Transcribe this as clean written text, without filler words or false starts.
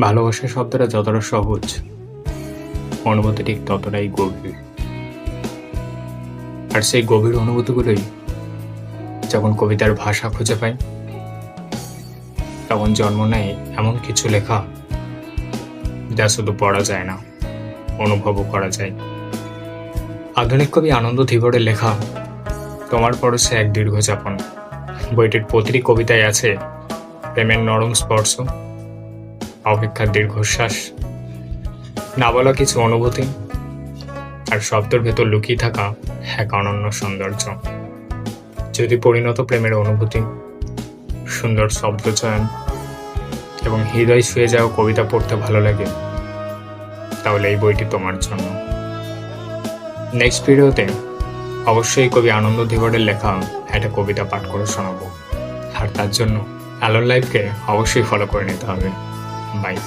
ভালোবাসা শব্দটা যতটা সহজ, অনুভূতি ঠিক ততটাই গভীর। আর সেই গভীর অনুভূতিগুলোই যখন কবিতার ভাষা খুঁজে পায়, তখন জন্ম নেয় এমন কিছু লেখা যা শুধু পড়া যায় না, অনুভবও করা যায়। আধুনিক কবি আনন্দ ধীবরের লেখা তোমার পরশে এক দীর্ঘ যাপন বইটির প্রতিটি কবিতায় আছে প্রেমের নরম স্পর্শ, অপেক্ষার দীর্ঘশ্বাস, না বলা কিছু অনুভূতি, আর শব্দের ভেতর লুকিয়ে থাকা এক অনন্য সৌন্দর্য। যদি পরিণত প্রেমের অনুভূতি, সুন্দর শব্দচয়ন এবং হৃদয় ছুঁয়ে যাওয়া কবিতা পড়তে ভালো লাগে, তাহলে এই বইটি তোমার জন্য। নেক্সট ভিডিওতে অবশ্যই কবি আনন্দ ধীবরের লেখা একটা কবিতা পাঠ করে শোনাবো, আর তার জন্য অ্যালোন লাইফকে অবশ্যই ফলো করে নিতে হবে। বাই।